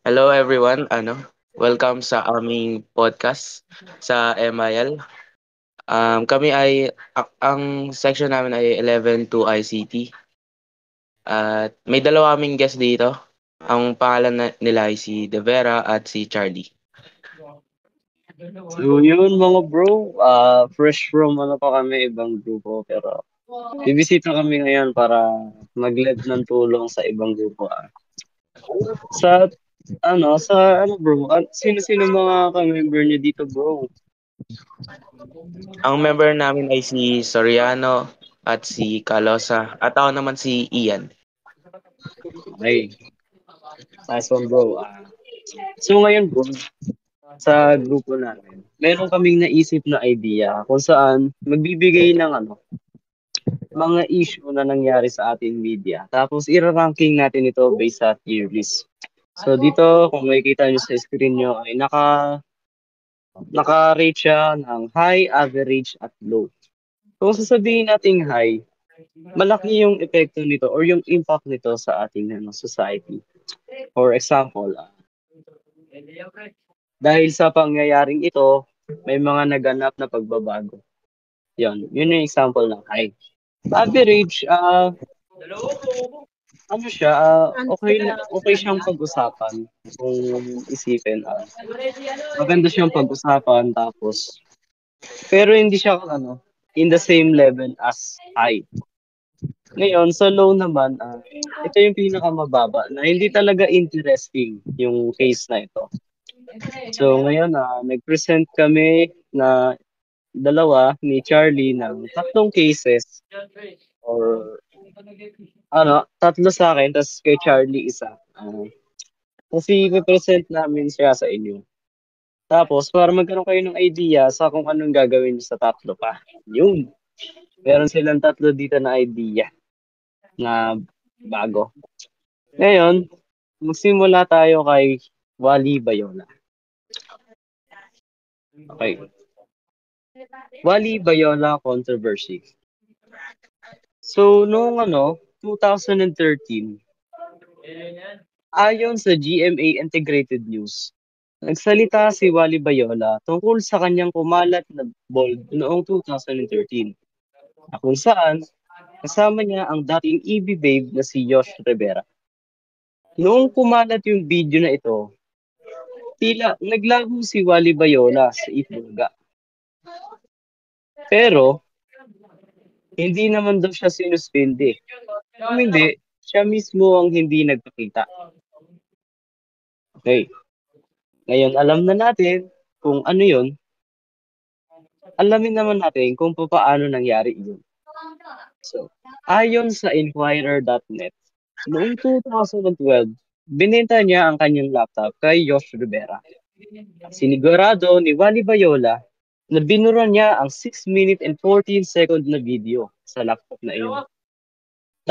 Hello everyone, welcome sa aming podcast sa MIL. Ang section namin ay 11 to ICT at may dalawa kaming guest dito. Ang pangalan nila ay si De Vera at si Charlie. So yun mga bro, fresh from ano pa kami, ibang grupo. Pero bibisita kami ngayon para mag-lend ng tulong sa ibang grupo. Sa sa bro, sino-sino mga ka-member niyo dito bro? Ang member namin ay si Soriano at si Calosa at ako naman si Ian. Okay, nice one bro. So ngayon bro, sa grupo namin, meron kaming naisip na idea kung saan magbibigay ng mga issue na nangyari sa ating media. Tapos ira-ranking natin ito based sa tier list. So dito, kung makikita nyo sa screen nyo, ay naka-rate siya ng high, average, at low. Kung sasabihin natin high, malaki yung epekto nito or yung impact nito sa ating society. For example, dahil sa pangyayaring ito, may mga naganap na pagbabago. Yun yung example ng high. Average, siya, okay siyang pag-usapan kung isipin. Maganda siyang pag-usapan tapos, pero hindi siya in the same level as high. Ngayon, sa low naman, ito yung pinakamababa na hindi talaga interesting yung case na ito. So ngayon, nag-present kami na dalawa ni Charlie ng tatlong cases or tatlo sa akin, tapos kay Charlie isa. Kasi i-present namin siya sa inyo. Tapos, para magkaroon kayo ng idea sa kung anong gagawin niyo sa tatlo pa. Yun. Meron silang tatlo dito na idea na bago. Ngayon, magsimula tayo kay Wally Bayona. Okay. Wally Bayona controversy. So, noong 2013, ayon sa GMA Integrated News, nagsalita si Wally Bayola tungkol sa kanyang kumalat na bold noong 2013, na kung saan kasama niya ang dating EB babe na si Josh Rivera. Noong kumalat yung video na ito, tila naglago si Wally Bayola sa Itbulaga. Pero, hindi naman daw siya sinuspindi. Kung hindi, siya mismo ang hindi nagpakita. Okay. Ngayon, alam na natin kung ano yun. Alamin naman natin kung paano nangyari yun. So, ayon sa Inquirer.net, noong 2012, binenta niya ang kanyang laptop kay Josh Rivera. Sinigurado ni Wally Bayola na binura niya ang 6 minute and 14 second na video sa laptop na iyon.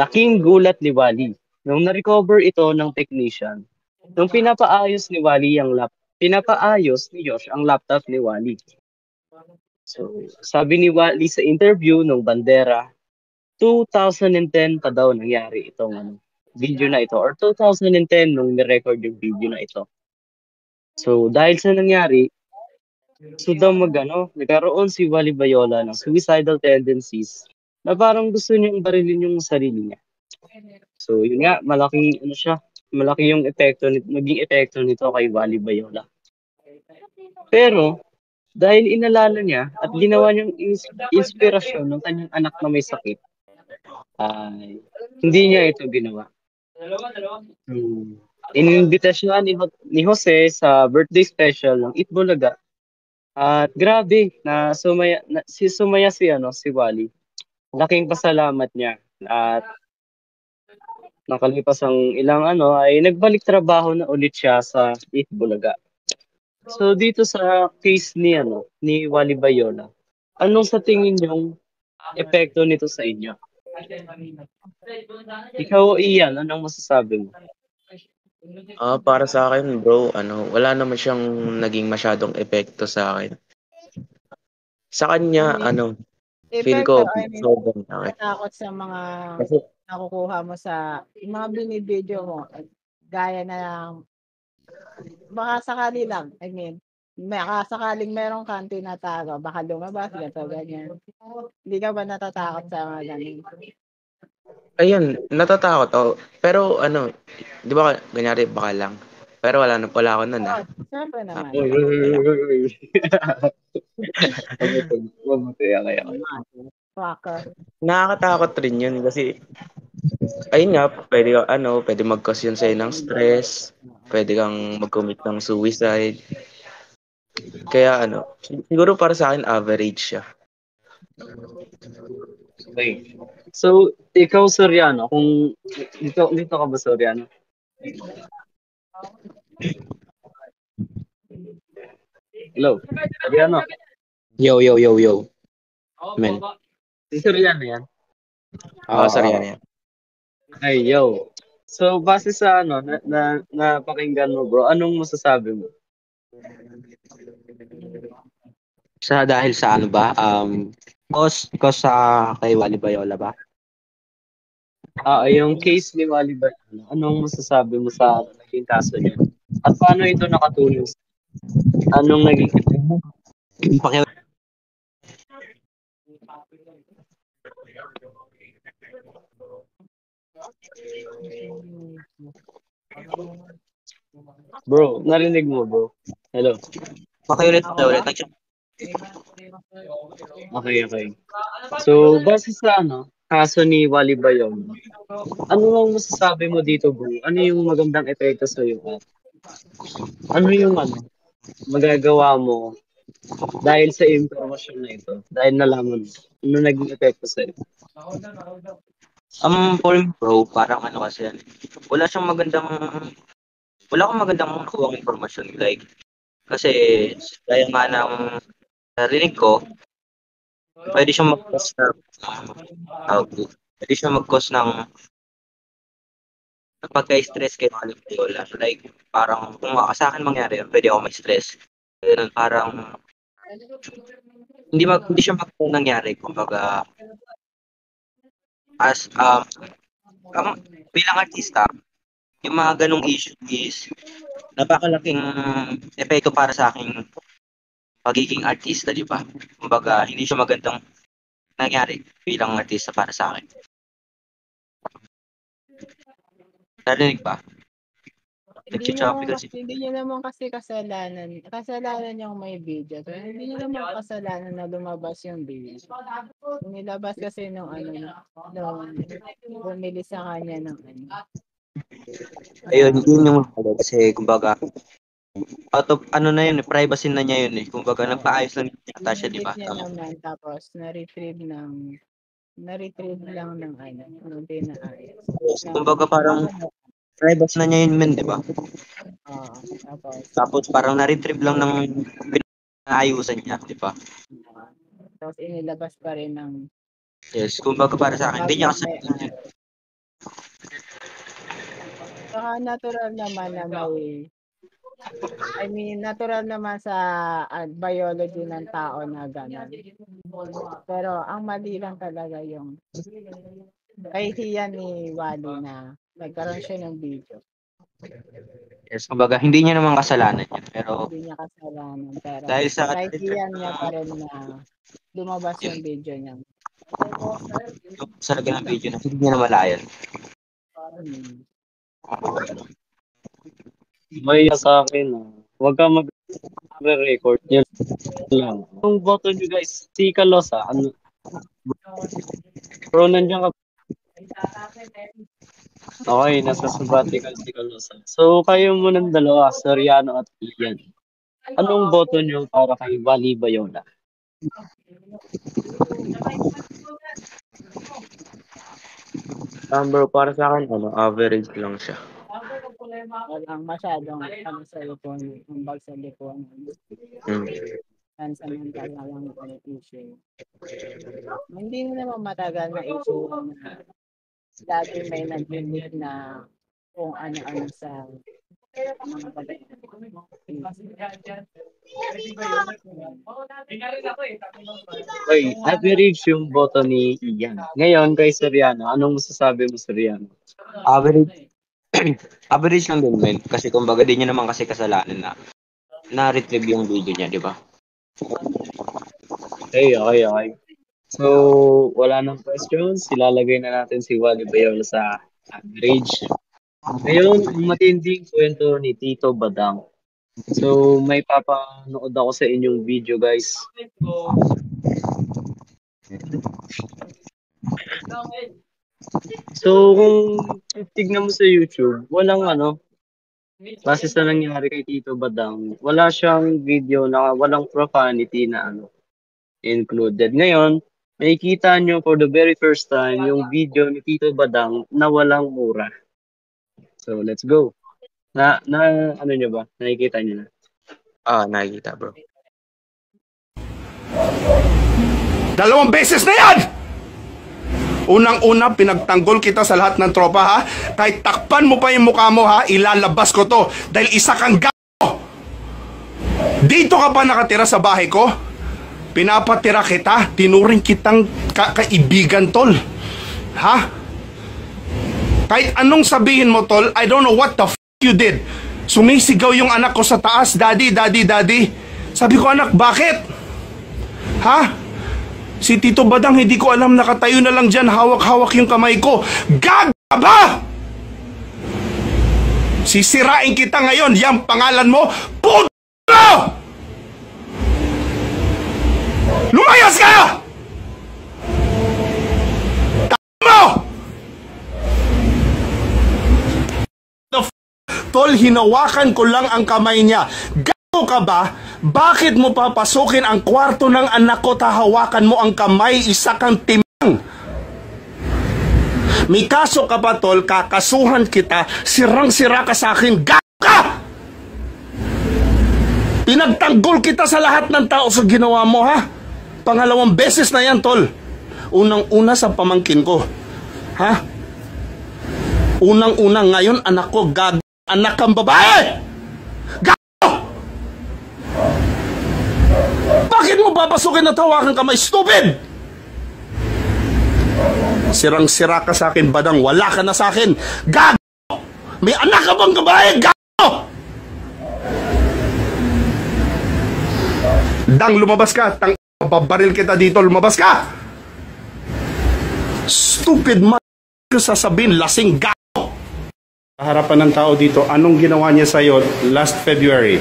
Laking gulat ni Wally nung na-recover ito ng technician. Nung pinapaayos ni Josh ang laptop ni Wally. So, sabi ni Wally sa interview ng Bandera, 2010 pa daw nangyari itong video na ito or 2010 nung ni-record yung video na ito. So, dahil sa nangyari, so daw nagkaroon si Wally Bayola ng suicidal tendencies na parang gusto niyang barilin yung sarili niya. So, yun nga, malaki yung naging epekto nito kay Wally Bayola. Pero, dahil inalala niya at ginawa niyang inspirasyon ng kanyang anak na may sakit, ay hindi niya ito ginawa. Inimbita siya ni Jose sa birthday special ng Itbulaga. At grabe sumaya si Wally. Laking pasalamat niya at nakalipas ang ilang ay nagbalik trabaho na ulit siya sa Itbulaga. So dito sa case ni Wally Bayola, anong sa tingin niyong epekto nito sa inyo? Ikaw, Ian, anong masasabi mo? Para sa akin bro, wala naman siyang naging masyadong epekto sa akin. Sa kanya, I mean, feel ko epekto, I mean, sobrang laki. natakot sa mga Kasi nakukuha mo sa yung mga binibideo mo. gaya ng baka sakali lang, I mean, baka sakaling meron kang tinatago, baka lumabas, ganito, ganyan. Hindi ka ba natatakot sa mga ganun? Ayun, natatakot ako. Pero ano, 'di ba kunyari baka lang. Pero wala ako nun, Oo, siyempre naman. Uy, uy, uy, uy, uy. Mabuti, okay, okay. Fucker. Nakakatakot rin yun kasi ayun nga, pwede mag-cause yun sa'yo ng stress, pwede kang mag-commit ng suicide. Kaya ano, siguro para sa akin average siya. Okay. So, ikaw, Soriano, kung dito ka ba, Soriano? Hello? Soriano? Yo, yo, yo, yo. Men. Si Soriano yan? Sorry, ano yan. Ay, yo. So, base sa napakinggan mo, bro, anong masasabi mo? Dahil sa ano ba? Cause sa kay Wally Bayola ba? Yung case ni Wally ba, anong masasabi mo sa naging kaso niya? At paano ito nakatulong? Anong naging Paki bro? Narinig mo, bro? Hello? pakiulit Ako ba? pakiulit. Okay, okay. So, base sa kaso ni Wally Bayon, ano ang masasabi mo dito, bro? Ano yung magandang epekto sa iyo? At ano yung magagawa mo dahil sa impormasyon na ito? Dahil nalaman mo, ano naging epekto sa iyo? For me, bro, parang ano kasi yan. Wala siyang magandang wala akong magandang nakuha impormasyon like kasi gaya nga ng narinig ko, pwede siyang mag-cause ng tawag dito. Pwede siyang mag-cause ng pagka-stress kay Manny Viola. Like, parang kung sa akin mangyari yun, pwede ako ma-stress. Ganun, parang hindi siya nangyari. Kumbaga, as bilang artista, yung mga ganong issue is napakalaking epekto para sa aking pagiging artista, di ba? Kumbaga, hindi siya magandang nangyari bilang artista para sa akin. Narinig ba? Nag-choppy kasi. Hindi niyo naman kasi kasalanan yung may video. So, hindi niyo naman kasalanan na lumabas yung video. Nilabas kasi nung bumili sa kanya ng Ayun, yun yung kasi kumbaga out of ano na yun, privacy na niya yun eh. Kumbaga nagpaayos lang yata siya, di ba? niya naman tapos na-retrieve lang ng ng pinaayos. Kumbaga parang privacy na niya yun men, di ba? Oo, Tapos parang na-retrieve lang ng pinaayusan niya, di ba? tapos inilabas pa rin ng Yes, kumbaga para sa akin, hindi niya kasi saka natural naman na natural naman sa biology ng tao na gano'n. Pero ang mali lang talaga yung kahihiyan ni Wally na nagkaroon siya ng video. yes, kumbaga hindi niya naman kasalanan yun, pero Hindi niya kasalanan. Pero dahil sa kahihiyan niya pa rin na lumabas yung video niya. sa lagay ng video na hindi niya namalayan. May sa akin, huwag ka mag-record. Yan lang. Yung boto nyo guys, si Kalosa, bro, nandiyan ka. Okay, nasa sabbatical si Kalosa. So, kayo mo ng dalawa, Soriano at Ian. Anong boto nyo para kay Wally Bayola? Bro, para sa akin, average lang siya. Walang masyadong sa likuan, kumbag sa likuan. Pansamantala lang ang issue. Hindi na naman matagal na issue na dati may nag-limit na kung ano-ano sa mga bagay. Okay, average yung boto ni Ian. Ngayon, kay Soriano, anong masasabi mo, Soriano? Average, Average lang din, men. Kasi kumbaga din niya naman kasi kasalanan na na-retrieve yung video niya, di ba? Okay. So, wala nang questions. Ilalagay na natin si Wally Bayola sa average. Ngayon, ang matinding kwento ni Tito Badang. So, may papanood ako sa inyong video, guys. So, kung tignan mo sa YouTube, walang base sa nangyari kay Tito Badang, wala siyang video na walang profanity na included. Ngayon, makikita nyo for the very first time yung video ni Tito Badang na walang mura. So, let's go. Ano nyo ba? Nakikita nyo na? Nakikita, bro. 2 beses na yan! Unang-una, pinagtanggol kita sa lahat ng tropa, ha? Kahit takpan mo pa yung mukha mo, ha? Ilalabas ko to. Dahil isa kang Dito ka pa nakatira sa bahay ko? Pinapatira kita. Tinuring kitang kaibigan, tol. Ha? Kahit anong sabihin mo, tol, I don't know what the you did. Sumisigaw yung anak ko sa taas, daddy. Sabi ko, anak, bakit? Ha? Si Tito Badang, hindi ko alam, nakatayo na lang dyan, hawak-hawak yung kamay ko. Gag ba? Sisirain kita ngayon, yung pangalan mo, puto! Lumayas ka! Tama! Tol, hinawakan ko lang ang kamay niya. Gago ka ba? Bakit mo papasukin ang kwarto ng anak ko, tahawakan mo ang kamay, isa kang timang? May kaso ka ba, tol? Kakasuhan kita, sirang-sira ka sa akin, gago ka! Pinagtanggol kita sa lahat ng tao sa ginawa mo, ha? Pangalawang beses na yan, tol. Unang-una sa pamangkin ko. Ha? Unang-una ngayon, anak ko, gago. Anak kang babae! Bakit mo papasukin at hawakan kamay? Stupid! Sirang-sira ka sa akin, Badang. Wala ka na sa akin. Gago! May anak ka bang babae? Gago! Dang, lumabas ka. Babaril kita dito. Lumabas ka! Stupid sasabihin, lasing gago! Harapan ng tao dito, anong ginawa niya sa'yo last February?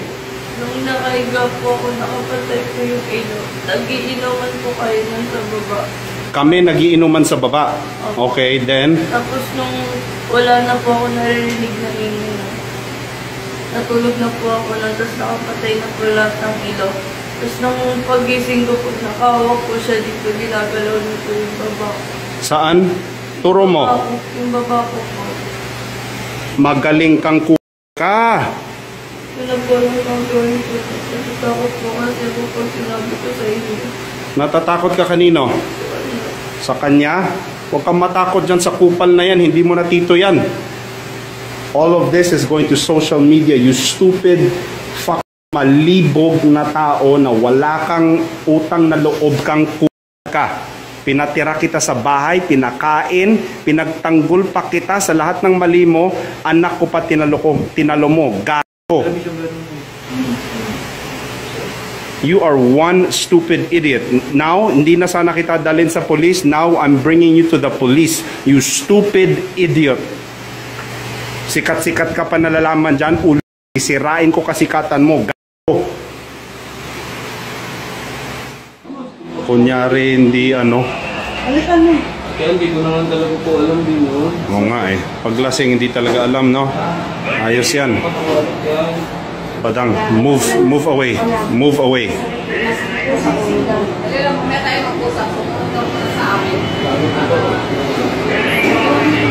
Nung nakahiga po ako, nakapatay ko yung ilaw. Nag-iinuman po kayo nun sa baba. Kami nagiinuman sa baba. Okay, then? Tapos nung wala na po ako naririnig na ingay na. Natulog na po ako na, tapos nakapatay na po lahat ng ilaw. Tapos nung pagising ko po, nakahawak po siya dito, ginagalaw na po yung baba ko. Saan? Turo mo. Yung baba ko po. Magaling kang ka. Pinagbalong ang gawin ko. Natatakot po kasi po pag sinabi ko sa inyo. Natatakot ka kanino? Sa kanya? Huwag kang matakot dyan sa kupal na yan. Hindi mo na tito yan. All of this is going to social media. You stupid, fuck, malibog na tao na wala kang utang na loob kang ka. Pinatira kita sa bahay, pinakain, pinagtanggol pa kita sa lahat ng mali mo. Anak ko pa tinalo mo. Gago. You are one stupid idiot. Now, hindi na sana kita dalhin sa police. Now, I'm bringing you to the police. You stupid idiot. Sikat-sikat ka pa nalalaman dyan. Isirain ko kasikatan mo. Gago. Kunyari, hindi Kaya hindi ko naman talaga po alam din, no? Oo nga eh. Paglasing, hindi talaga alam, no? Ayos yan. Badang, move away. Move away.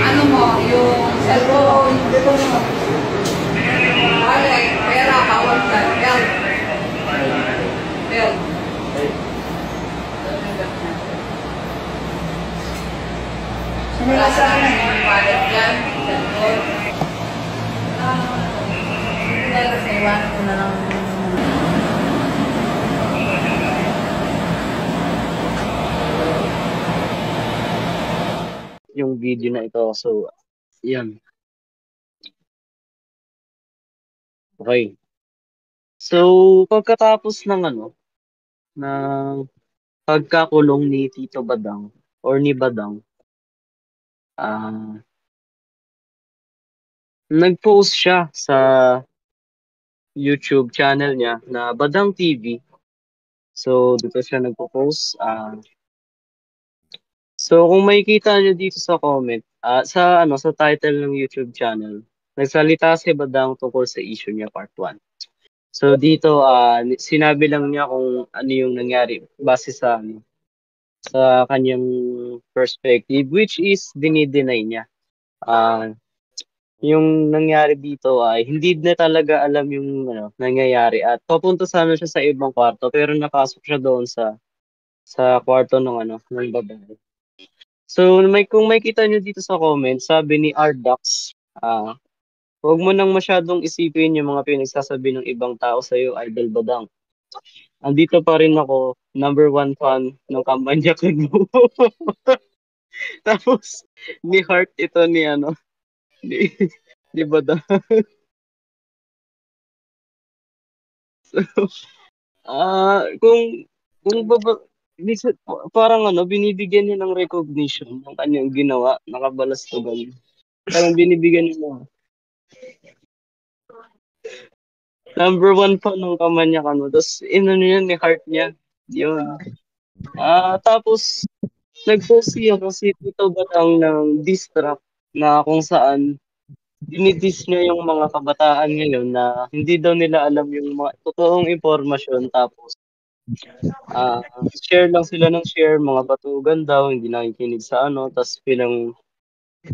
Ano mo, yung cellphone, pera, kawal ka, belt. Wala sa akin, wallet yan, cellphone. Dahil kasi iwanan ko na lang. Yung video na ito, so, yan. Okay. So, pagkatapos ng ng pagkakulong ni Tito Badang or ni Badang, ah, nag-post siya sa YouTube channel niya na Badang TV. So, dito siya nagpo-post. So, kung makikita niyo dito sa comment, sa title ng YouTube channel, nagsalita si Badang tungkol sa issue niya part 1. So, dito sinabi lang niya kung ano yung nangyari base sa kanyang perspective, which is dinideny niya. Yung nangyari dito ay hindi na talaga alam yung nangyayari at papunta sana siya sa ibang kwarto pero napasok siya doon sa kwarto ng ng babae. So kung makita niyo dito sa comment, sabi ni Ardax, huwag mo nang masyadong isipin yung mga pinagsasabi ng ibang tao sa iyo, Idol Badang. Andito pa rin ako, number 1 fan ng kampanya ko. Tapos ni Heart ito ni, ni Badang. Kung parang binibigyan niya ng recognition ng kanyang ginawa, nakabalastugan. Parang binibigyan niya number 1 pa ng kamanyak tapos yun ni heart niya. Yun. Tapos nag-post siya kasi Tito Batang ng diss track na kung saan dinidis niya yung mga kabataan ngayon na hindi daw nila alam yung mga totoong impormasyon tapos share lang sila ng share, mga batugan daw, hindi nakikinig sa tapos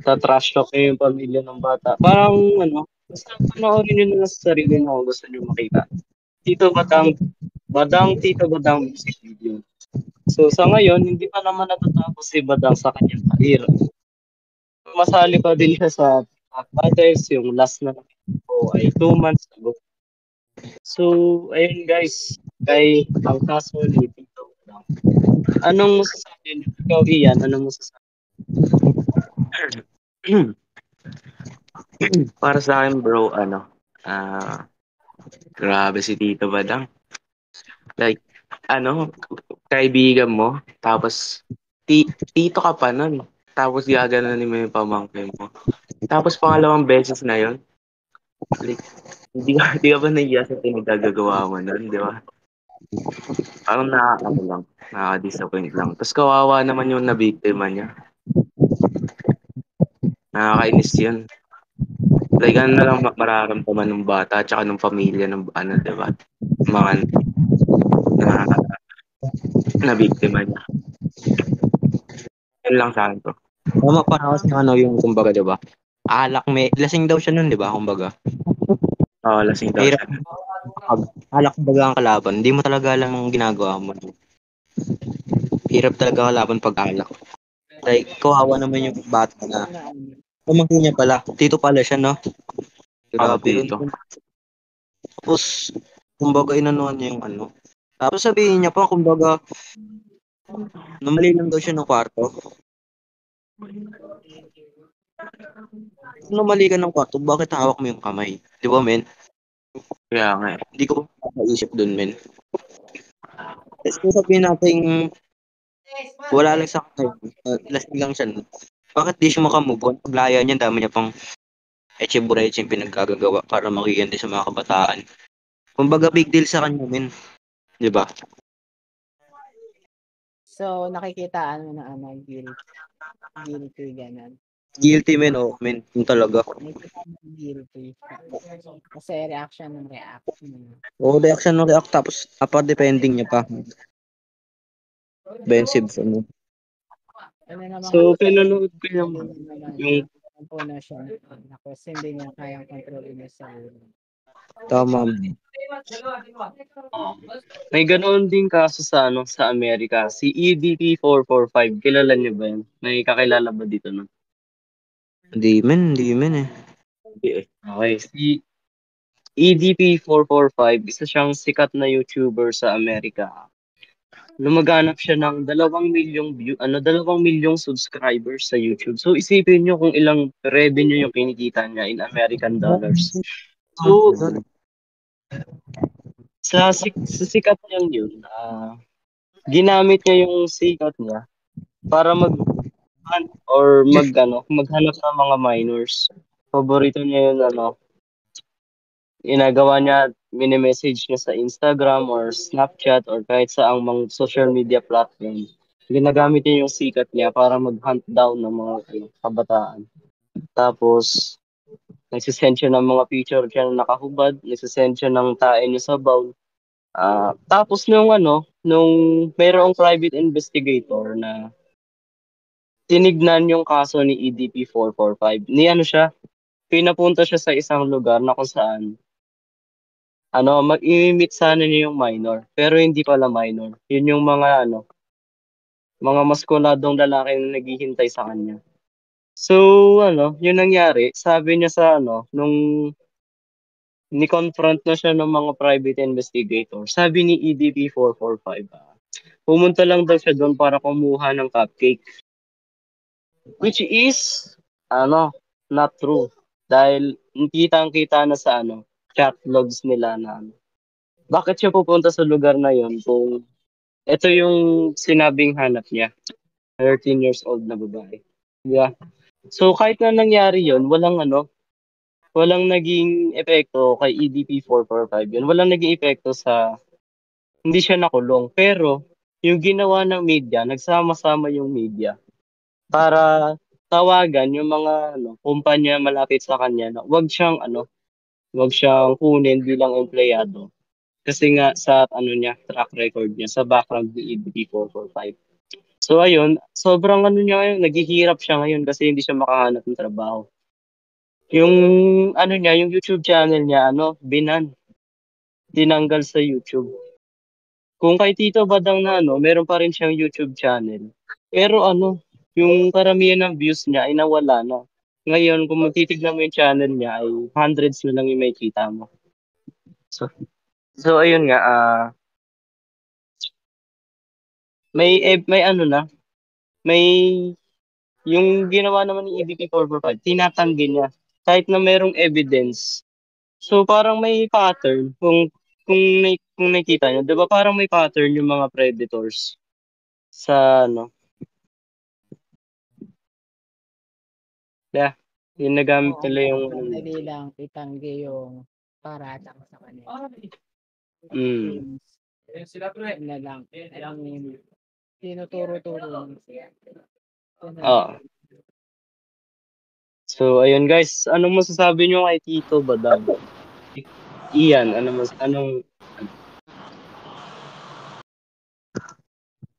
tatrash talk niya yung pamilya ng bata. Parang basta panoorin nyo na sa sarili nyo kung gusto nyo makita. Tito Badang music video. So sa ngayon, hindi pa naman natatapos si Badang sa kanyang career. Masali pa din siya sa Top Battles, yung last na ko ay 2 months ago. So, ayun guys, kay ang kaso ni Tito Badang. Anong masasabi niyo? Ikaw, Ian, anong masasabi? Para sa akin, bro, grabe si Tito Badang. Like, kaibigan mo, tapos, tito ka pa nun. Tapos, gaganunin mo yung pamangkin mo. Tapos, pangalawang beses na yun. Like, hindi ka ba nahiya sa pinagagagawa mo nun, di ba? Parang nakaka-disappoint lang. Tapos, kawawa naman yung nabiktima niya. Nakakainis yun. Like, ano na lang mararamdaman ng bata at saka ng pamilya ng diba? Mga na biktima niya. Yun lang sa akin to. Tama pa na kasi yung kumbaga, diba? Lasing daw siya nun, diba? Kumbaga. Oo, lasing daw siya. Alak kumbaga ang kalaban. Hindi mo talaga alam ang ginagawa mo. Hirap talaga kalaban pag alak. Like, kawawa naman yung bata na pamangkin niya pala. Tito pala siya, no? Grabe yun. Tito. Tapos, kumbaga inanuhan niya yung Tapos sabihin niya pa, kumbaga, namali lang daw siya ng kwarto. Kung namali ka ng kwarto, bakit hawak mo yung kamay? Di ba, men? Kaya nga. Hindi ko makaisip dun, men. Tapos kung sabihin natin, wala lang sa kamay, lasing lang siya. Bakit di siya makamove on? Paglaya niya, dami niya pang echebureche yung pinagkagagawa para makiganti sa mga kabataan. Kumbaga, big deal sa kanya, men. Di ba? So, nakikita na guilty, ganun. Guilty, men, men. Yung talaga. Nakikita guilty. Kasi reaction. Reaction ng react, tapos depending niya pa. Offensive, So, pinanood ko yung puno siya na kasi hindi niya kayang kontrolin yung sarili. Tama. May ganoon din kaso sa Amerika, si EDP 445. Kilala niyo ba 'yan? May kakilala ba dito no? Hindi men eh. Okay, si EDP 445, isa siyang sikat na YouTuber sa Amerika. Lumaganap siya ng 2 milyong 2 milyong subscribers sa YouTube. So isipin niyo kung ilang revenue yung kinikita niya in American dollars. So Sa sikat niyang yun, ginamit niya yung sikat niya para mag-hunt or maghanap ng mga minors. Paborito niya yun, ginagawa niya, mini-message niya sa Instagram or Snapchat or kahit saang mga social media platform. Ginagamit niya yung sikat niya para mag-hunt down ng mga kabataan. Tapos, nagsisend siya ng mga picture siya na nakahubad, nagsisend siya ng tae niya sa bowl. Tapos nung mayroong private investigator na tinignan yung kaso ni EDP 445, pinapunta siya sa isang lugar na kung saan mag-i-meet sana niya yung minor, pero hindi pala minor. Yun yung mga maskuladong lalaki na naghihintay sa kanya. So, yun nangyari, sabi niya nung ni-confront na siya ng mga private investigator, sabi ni EDP 445, pumunta lang daw siya doon para kumuha ng cupcake. Which is, not true. Dahil kitang-kita na sa chat logs nila na bakit siya pupunta sa lugar na yon kung ito yung sinabing hanap niya, 13 years old na babae. Yeah. So kahit na nangyari yon, walang naging epekto kay EDP 445 yun. Walang naging epekto hindi siya nakulong. Pero yung ginawa ng media, nagsama-sama yung media para tawagan yung mga kumpanya malapit sa kanya na wag siyang kunin bilang empleyado. Kasi nga sa track record niya, sa background ni EDP 445. So ayun, sobrang niya ngayon, naghihirap siya ngayon kasi hindi siya makahanap ng trabaho. Yung yung YouTube channel niya, tinanggal sa YouTube. Kung kay Tito Badang na meron pa rin siyang YouTube channel. Pero yung karamihan ng views niya ay nawala na. Ngayon, kung titignan mo yung channel niya, ay hundreds na lang yung may kita mo. So ayun nga, may yung ginawa naman ni EBP 445, tinatanggi niya. Kahit na merong evidence. So parang may pattern kung nakita niyo, 'di ba parang may pattern yung mga predators sa yung nagamit nila yung Madali lang itanggi yung paratang sa kanila. Mm. Sila pre na lang. Ang tinuturo-turo. So ayun guys, anong masasabi niyo kay Tito Badang? Ian, anong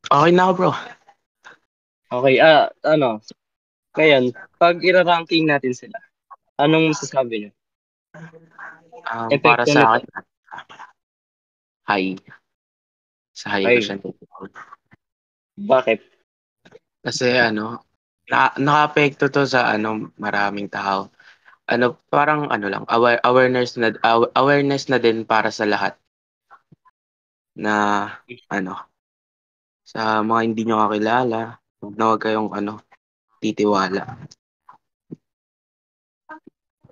Okay na ako, bro. Okay, ngayon, pag ira-ranking natin sila, anong masasabi niyo? Para Epekto sa nito. akin, high. Sa high ko siya. Bakit? Kasi naka-apekto to sa maraming tao. Parang lang, awareness na din para sa lahat. Na sa mga hindi nyo kakilala, huwag kayong titiwala.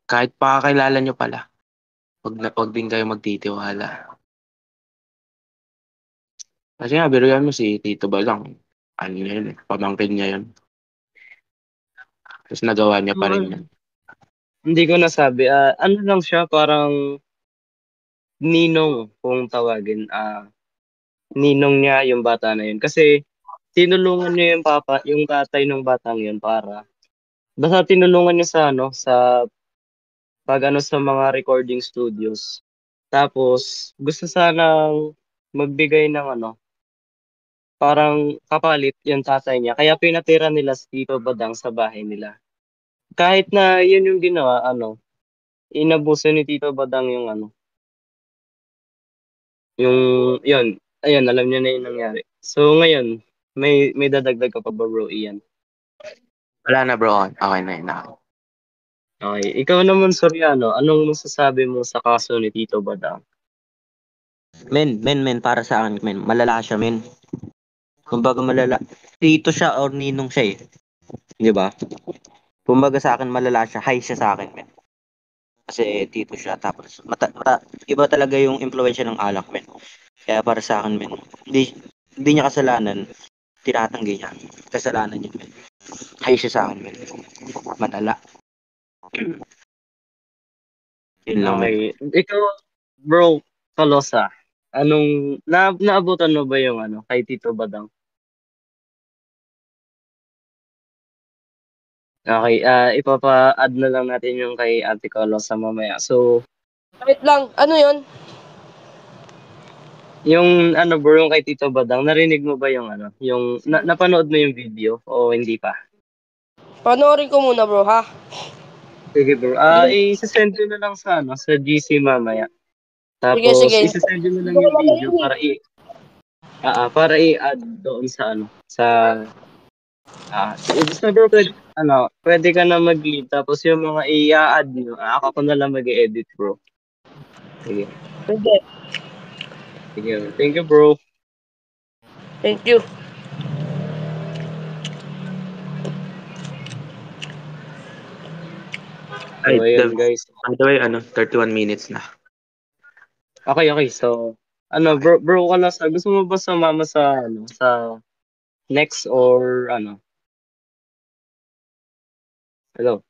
Kahit pakakilala nyo pala, wag din kayo magtitiwala. Kasi nga, biruan mo si Tito Balang. Yun, pamangkin niya yun. Tapos nagawa niya pa rin yun. Hindi ko nasabi. Lang siya, parang ninong kung tawagin. Ninong niya yung bata na yun. Kasi tinulungan niya yung tatay ng batang yun basta tinulungan niya sa sa mga recording studios. Tapos gusto sanang magbigay ng parang kapalit yung tatay niya. Kaya pinatira nila si Tito Badang sa bahay nila. Kahit na yun yung ginawa, inabuso ni Tito Badang yung yun, ayun, alam niya na yung nangyari. So ngayon, may dadagdag ka pa ba, bro, Ian? Wala na, bro. Okay na yun. Okay, ikaw naman, Soriano, anong masasabi mo sa kaso ni Tito Badang? Men, para sa akin, men, malala siya, men. Kumbaga malala. Tito siya or ninong siya eh. Di ba? Kumbaga sa akin malala siya, high siya sa akin, men. Kasi tito siya. Tapos iba talaga yung impluwensya ng alak, men. Kaya para sa akin, men, hindi niya kasalanan. Tinatanggi niya. Kasalanan niya, men. Hay siya sa akin, men. Madala. Yun lang, men. Okay. Ikaw, bro, Tolosa, naabutan mo ba yung kay Tito Badang? Okay, ipapa-add na lang natin yung kay Ate Tolosa mamaya. So, Wait lang, ano yun? yung bro, yung kay Tito Badang, narinig mo ba yung napanood mo yung video o hindi pa? Panoorin ko muna bro, ha? Sige bro, isa-send ko na lang sa GC mamaya. Sige, Tapos, sige. isa-send ko na lang yung video para i-add doon basta bro, pwede ka na mag-lead. Tapos yung mga i-add nyo, ako ko na lang mag-edit bro. Sige. Sige. Sige. Thank you bro. Thank you. So, ayun guys. By the way, 31 minutes na. Okay. So, bro ka lang gusto mo ba sumama sa next or Hello.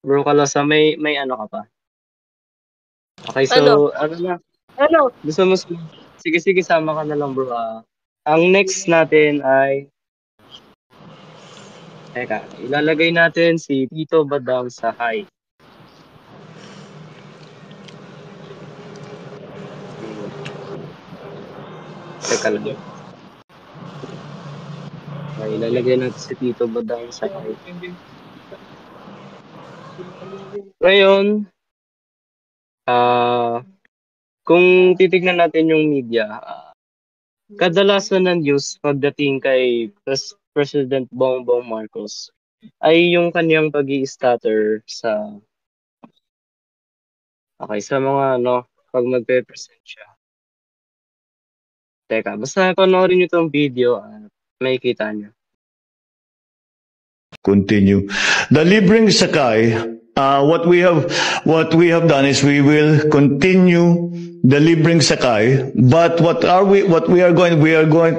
Bro ka lang may ka pa. Okay, so, na? Gusto mo, sige, sama ka na lang bro. Ang next natin ay, teka, ilalagay natin si Tito Badang sa high. Teka lang. Okay, ilalagay natin si Tito Badang sa high. Ngayon, kung titignan natin yung media, kadalasan ng news pagdating kay President Bongbong Marcos ay yung kanyang pag-i-stutter sa mga pag magpe-present siya. Teka, basta panoorin niyo tong video, makikita niyo. Continue. The libreng sakay, what we have done is we will continue the libreng sakay, but we are going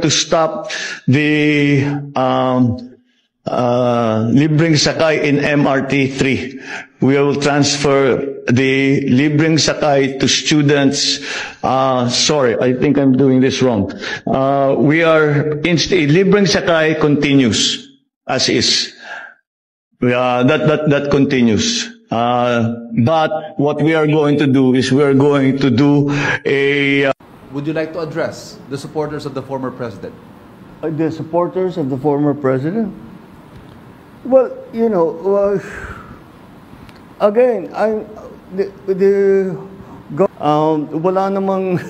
to stop the libreng sakay in MRT 3. We will transfer the libreng sakay to students. Sorry, I think I'm doing this wrong. Libreng sakay continues as is. That continues. But what we are going to do is we are going to do a. Would you like to address the supporters of the former president? The supporters of the former president? Well, again, wala namang.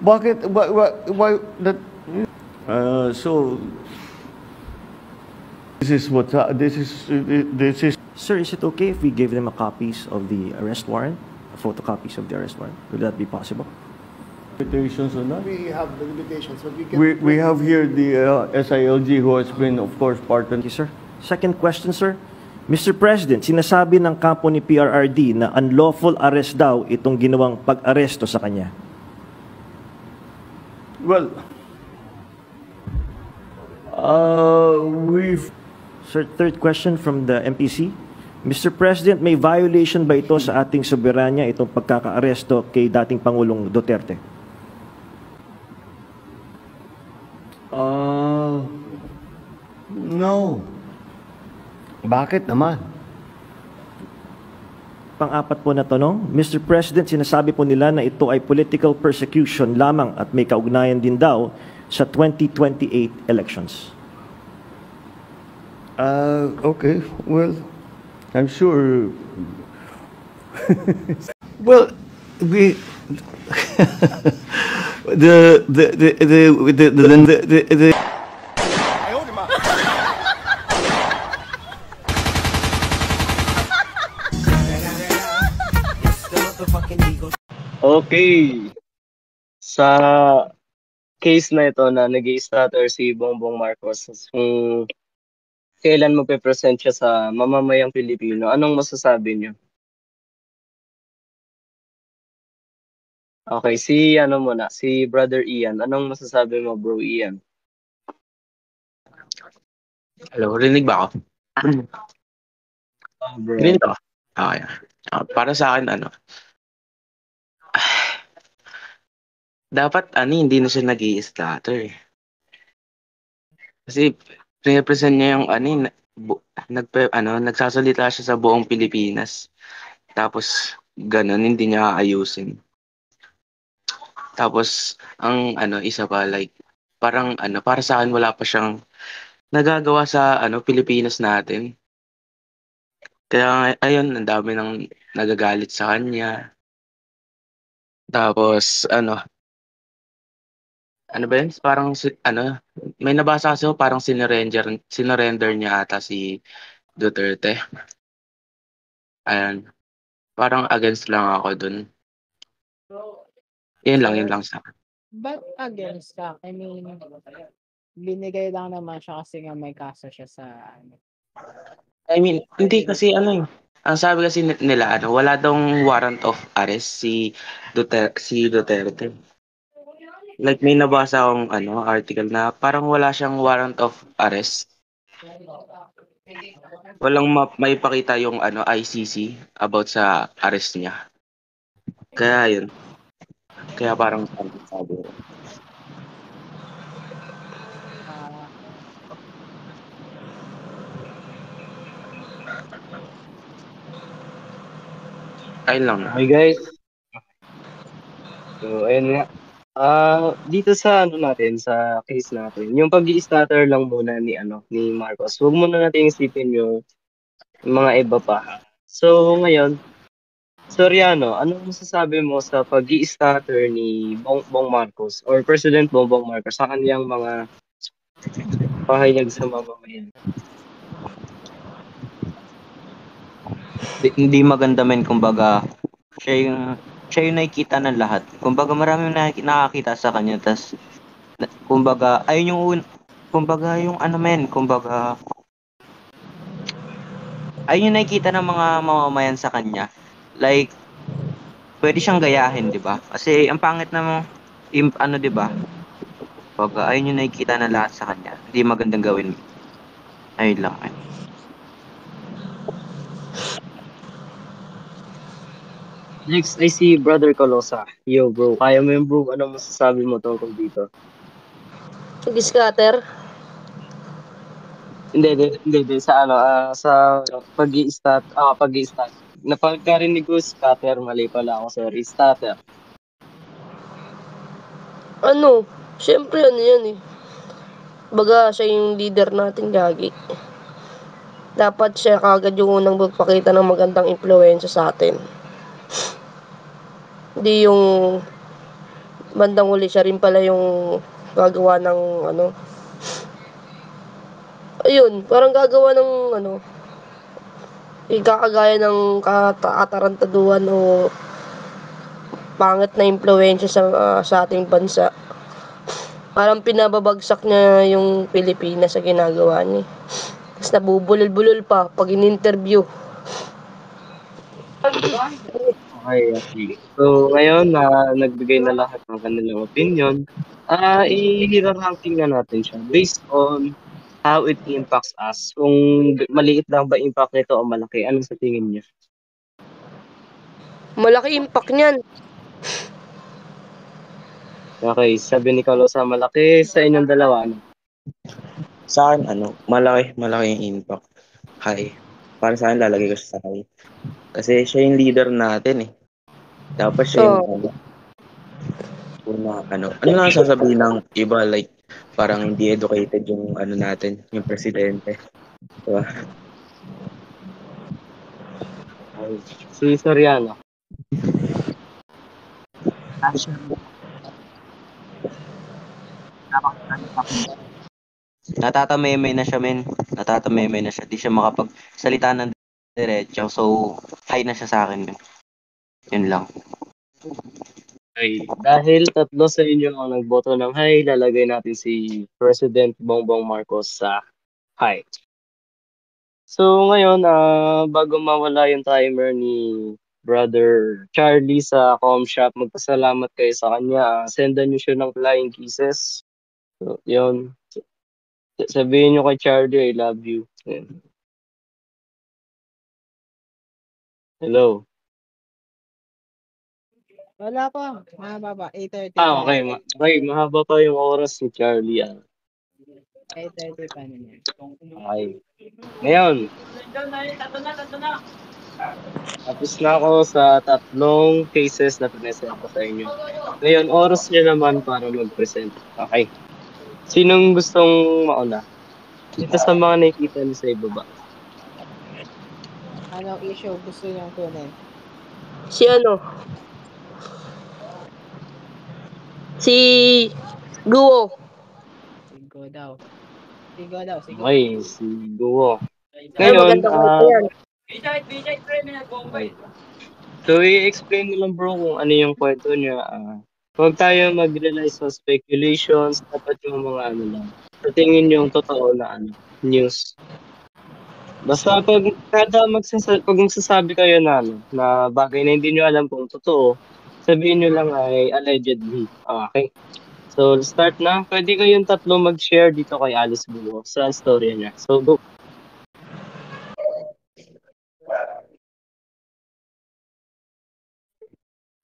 Bakit? Why that? So. This is. Sir, is it okay if we give them a copies of the arrest warrant, photocopies of the arrest warrant? Would that be possible? Limitations on that? We have the limitations, but we can. We have here the SILG who has been, of course, part of. Thank you, sir. Second question, sir. Mr. President, sinasabi ng kampo ni PRRD na unlawful arrest daw itong ginawang pag-aresto sa kanya. Well, we've. Sir, third question from the MPC. Mr. President, may violation ba ito sa ating soberanya itong pagkaka-aresto kay dating Pangulong Duterte? No. Bakit naman? Pang-apat po na tanong, Mr. President, sinasabi po nila na ito ay political persecution lamang at may kaugnayan din daw sa 2028 elections. Okay. Well, I'm sure. Well, we the Okay. Sa case na ito na nag-i-stutter si Bongbong Marcos, kung kailan magpe-present siya sa mamamayang Pilipino, anong masasabi niyo? Okay, si ano muna, si Brother Ian. Anong masasabi mo, Bro Ian? Hello, rinig ba ako? Bro. Rinig ako? Okay. Para sa akin, dapat hindi na siya nag-i-scatter. Kasi represent niya yung nagsasalita siya sa buong Pilipinas. Tapos ganun, hindi niya aayusin. Tapos ang isa pa like parang para sa akin wala pa siyang nagagawa sa Pilipinas natin. Kaya ayun, ang dami nang nagagalit sa kanya. Tapos ano ba yun? Parang may nabasa kasi ako parang sinurrender niya ata si Duterte. Ayan. Parang against lang ako dun. Yun lang sa akin. But against ka, I mean, binigay lang naman siya kasi nga may kaso siya sa I mean, hindi kasi ang sabi kasi nila wala daw warrant of arrest si Duterte. Like may nabasa akong article na parang wala siyang warrant of arrest. Walang may pakita yung ICC about sa arrest niya. Kaya yun. Kaya parang sabi ko. Ayun lang. Okay, guys. So, ayun nga. Dito sa natin, sa case natin, yung pag-i-stutter lang muna ni Marcos. Huwag muna natin isipin yung mga iba pa. So, ngayon, Soriano, anong masasabi mo sa pag-i-stutter ni Bongbong Marcos or President Bongbong Marcos sa kaniyang mga pahayag sa mamamayan? Hindi maganda men, kumbaga siya yung nakikita ng lahat. Kumbaga maraming nakakita sa kanya, tas kumbaga ayun yung ayun yung nakikita ng mga mamamayan sa kanya. Like pwede siyang gayahin, 'di ba? Kasi ang pangit na 'di ba? Kumbaga ayun yung nakikita ng lahat sa kanya. Hindi magandang gawin. Ayun lang. Next, I see Brother Colosa. Yo, bro. Kaya mo yun, bro. Ano masasabi mo tungkol dito? Scatter? Hindi. Sa sa pag-i-stat. Pag-i-stat. Napagkarinig ko scatter. Mali pala ako, sorry. Stutter. Siyempre yan eh. Baga, siya yung leader natin, gagi. Dapat siya kagad yung unang magpakita ng magandang impluwensya sa atin. Hindi yung bandang huli siya rin pala yung gagawa ng ayun, parang gagawa ng ikakagaya ng katarantaduhan o pangit na impluwensya sa ating bansa. Parang pinababagsak niya yung Pilipinas sa ginagawa niya. Tapos nabubulol-bulol pa pag in-interview. Okay. So, ngayon na nagbigay na lahat ng kanilang opinion, i-ranking na natin siya based on how it impacts us. Kung maliit lang ba impact nito o malaki, ano sa tingin niyo? Malaki impact niyan. Okay, sabi ni Colosa malaki. Sa inyong dalawa, ano? Sa akin, malaki yung impact. High. Para sa akin, lalagay ko siya sa high. Kasi siya yung leader natin eh. Dapat siya yung ano lang sasabihin ng iba, like parang hindi educated yung natin, yung presidente. Diba? Si Soriano. Natatameme na siya, men. Natatameme na siya. Di siya makapagsalita ng diretso. So, high na siya sa akin, men. Yun lang. Okay. Dahil tatlo sa inyo ang nagboto ng high, lalagay natin si President Bongbong Marcos sa high. So ngayon, bago mawala yung timer ni Brother Charlie sa com shop. Magpasalamat kayo sa kanya. Sendan niyo siya ng flying kisses. So, yun. Sabihin niyo kay Charlie, I love you. Yan. Hello. Wala pa. Mahaba pa. 8:30 Ah, pa. okay. Okay, mahaba pa yung oras ni Charlie. 8:30 pa naman. Okay. Ngayon, tapos na ako sa tatlong cases na present ko sa inyo. Ngayon, oras niya naman para mag-present. Okay. Sinong gustong mauna? Dito sa mga nakikita niyo sa ibaba. Anong issue gusto niyong kunin? Si ano? Si Guo. Sigo daw. Sigo daw. Sigo. Okay, si Guo. Ay, Ngayon, magandang kwento yan. okay. So, i-explain ko lang bro kung ano yung kwento niya. Huwag tayo mag-rely sa speculations, dapat yung mga ano lang. Sa tingin yung totoo na news. Basta pag pag magsasabi kayo na na bagay na hindi niyo alam kung totoo, sabihin niyo lang ay allegedly. Okay. So, start na. Pwede kayong tatlo mag-share dito kay Alice Guo sa storya niya. So, go.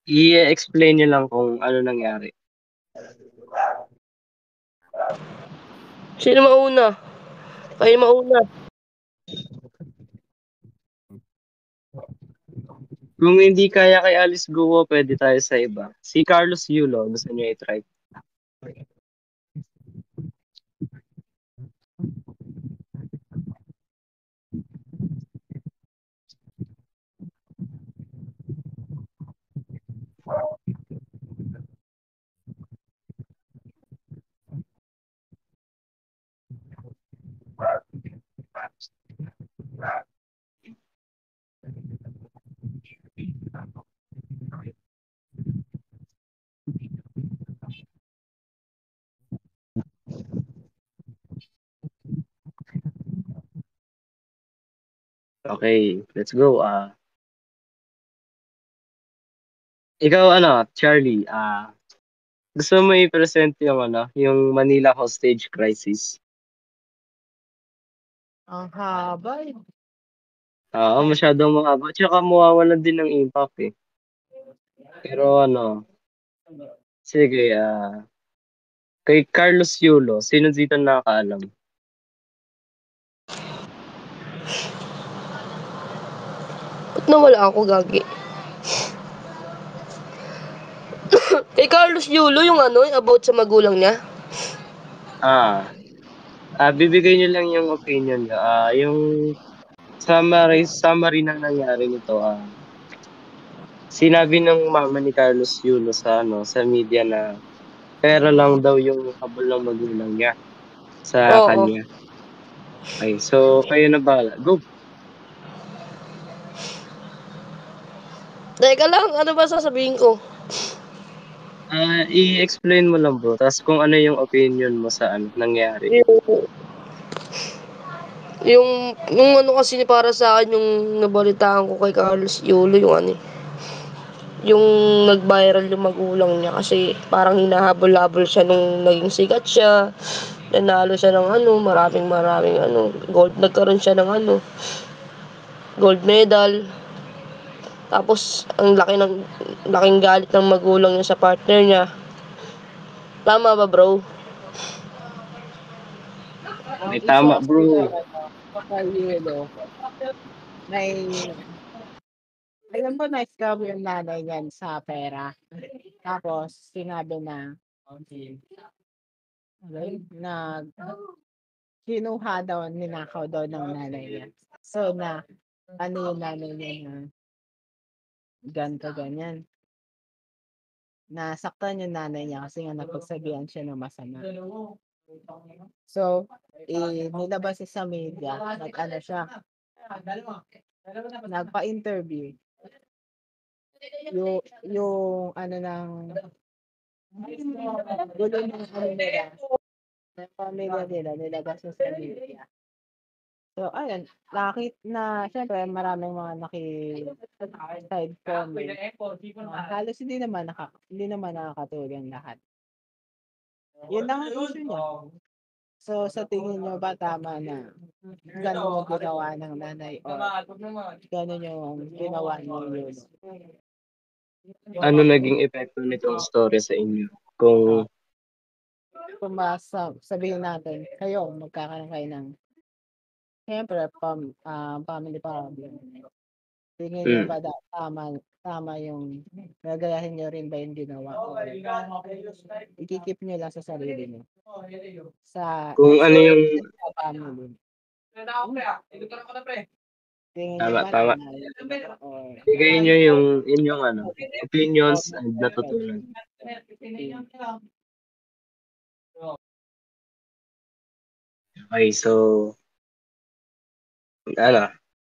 I-explain niyo lang kung ano nangyari. Sino mauna? Kayo mauna. Kung hindi kaya kay Alice Guo, pwede tayo sa iba. Si Carlos Yulo, gusto niyo i-try. Okay, let's go. Ikaw Charlie, gusto mo i-present yung Manila hostage crisis? Ang haba eh. Oo, masyadong mahaba. Tsaka mawawalan din ng impact eh. Pero sige, kay Carlos Yulo, sino dito nakakaalam? Ba't nawala ako, gagi? Kay Carlos Yulo, yung about sa magulang niya? Bibigay niyo lang yung opinion niyo. Yung summary ng nangyari nito. Sinabi ng mama ni Carlos Yulo sa media na pera lang daw yung habol ng magulang niya sa kanya. Okay, so kayo na bahala. Go! Teka lang, ano ba sasabihin ko? I-explain mo lang bro, tapos kung ano yung opinion mo sa nangyari. Yung kasi para sa akin, yung nabalitaan ko kay Carlos Yulo, yung nag-viral yung magulang niya kasi parang hinahabol-habol siya nung naging sikat siya. Nanalo siya ng maraming gold, nagkaroon siya ng gold medal. Tapos ang laking galit ng magulang niya sa partner niya. Tama ba, bro? May tama, bro. Alam ko na-discover yung nanay yan sa pera. Tapos, sinabi na kinuha daw, ninakaw daw ng nanay niya. So, yung nanay niya na ganito, ganyan. Nasaktan yung nanay niya kasi nga napagsabihan siya ng masama. So, nilabas sa media, siya, nagpa-interview. Yung gulo ng pamilya nila, nilabas sa media. So, ayun, syempre maraming mga side comment. Halos hindi naman nakakatulong lahat. Yun lang ang issue niya. So, sa tingin nyo ba tama na ganun yung ginawa ng nanay o ganun yung ginawa ni Yulo? Ano naging epekto nitong story sa inyo? Kung Kung sabihin natin, kayo, magkakaroon kayo ng siyempre, family problem. Tingin nyo ba tama yung gagayahin nyo rin ba yung ginawa? O ikikip nyo lang sa sarili nyo? kung ano yung Sa family. Tingin nyo tama, ba tama. Bigay nyo yung inyong opinions and natutunan. Okay, so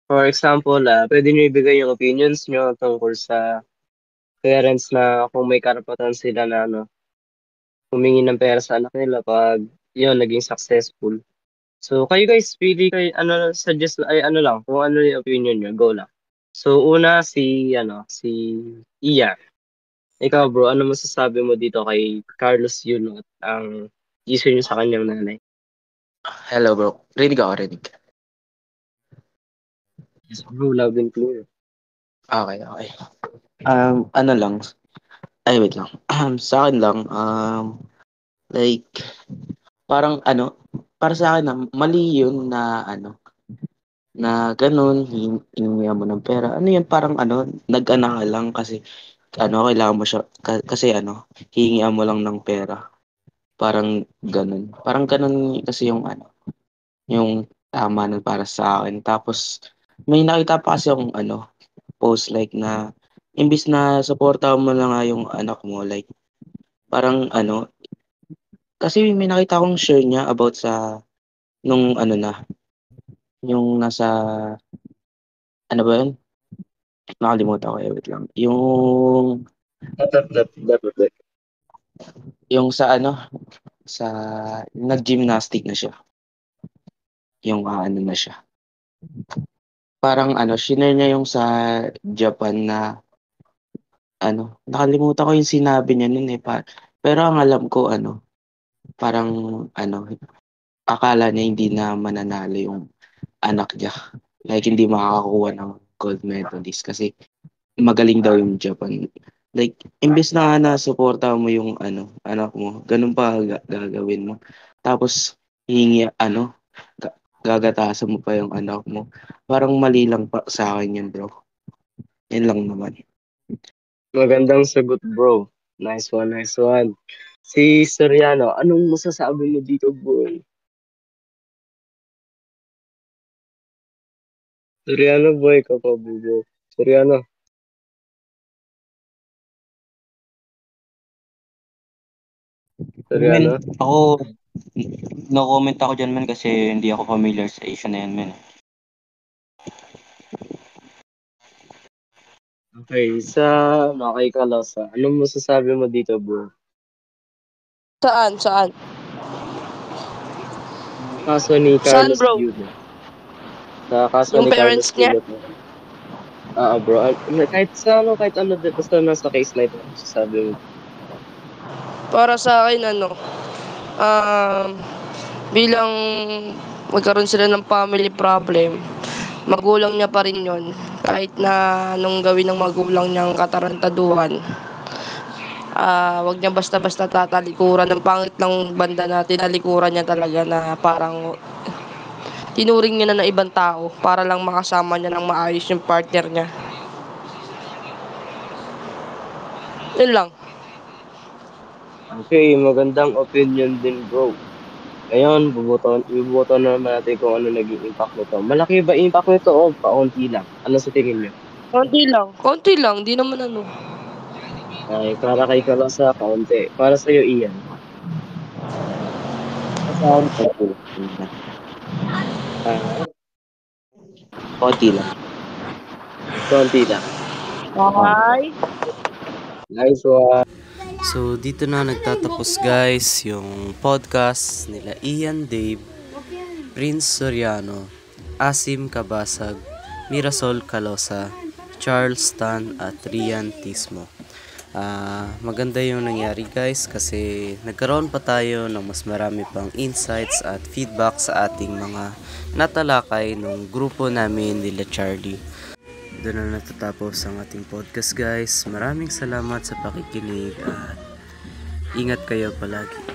for example, pwede nyo ibigay yung opinions nyo tungkol sa parents na kung may karapatan sila na humingi ng pera sa anak nila pag yun, naging successful. So, kayo guys, pili kayo, suggest, lang, kung ano yung opinion nyo, go lang. So, una, si Iya. Ikaw, bro, ano masasabi mo dito kay Carlos Yunot, ang issue nyo sa kanyang nanay? Hello bro, rinig ako, rinig. Yes, bro, loud and clear. Okay. Ano lang, wait lang. Sa akin lang, like, parang para sa akin na mali yun na na ganun, hihingihan mo ng pera. Ano yun, parang nag-ana ka lang kasi kailangan mo siya, kasi hihingihan mo lang ng pera. Parang ganun. Parang ganun kasi yung tama na para sa akin. Tapos, may nakita pa kasi yung post like na, imbis na supportahan mo na nga yung anak mo, like, parang kasi may nakita akong share niya about sa, nung yung nasa, ano ba yun? Nakalimutan ko, wait lang. Yung sa sa, nag-gymnastic na siya. Yung na siya. Parang shinare niya yung sa Japan na, nakalimutan ko yung sinabi niya nun pero ang alam ko, parang, akala niya hindi na mananalo yung anak niya. Like, hindi makakakuha ng gold medalist kasi magaling daw yung Japan. Like, imbes na na-suporta mo yung anak mo, ganun pa gagawin mo. Tapos, gagatasan mo pa yung anak mo. Parang mali lang pa sa akin yun, bro. Yan lang naman. Magandang sagot, bro. Nice one, nice one. Si Soriano, anong masasabi mo dito, bro? Soriano, boy ka pa, bro. Soriano. Soriano? Ako, no comment ako dyan man kasi hindi ako familiar sa issue na yan man. Okay, kay Kalosa, anong masasabi mo dito, bro? Saan? Kaso ni Carlos bro? Yulo. Sa kaso Yung ni parents Carlos niya? Yulo. Bro. Kahit ano, basta nasa case na ito, masasabi mo. Para sa akin, bilang magkaroon sila ng family problem, magulang niya pa rin yun. Kahit na anong gawin ng magulang niyang katarantaduhan, wag niya basta-basta tatalikuran. Ng pangit ng banda na tinalikuran niya talaga na parang tinuring niya na ibang tao para lang makasama niya ng maayos yung partner niya. Yun lang. Okay, magandang opinion din, bro. Ngayon, bubuto na naman natin kung ano naging impact nito. Malaki ba impact nito o paunti lang? Ano sa tingin niyo? Konti lang, di naman Ay, para kay Kalosa, kaunti. Para sa'yo, Ian. Konti lang. Okay. Nice one. So, dito na nagtatapos guys yung podcast nila Ian Dave, Prince Soriano, Asim Kabasag, Mirasol Calosa, Charles Tan at Rian Tismo. Maganda yung nangyari guys kasi nagkaroon pa tayo ng mas marami pang insights at feedback sa ating mga natalakay ng grupo namin nila Charlie. Doon na natatapos ang ating podcast guys. Maraming salamat sa pakikinig at ingat kayo palagi.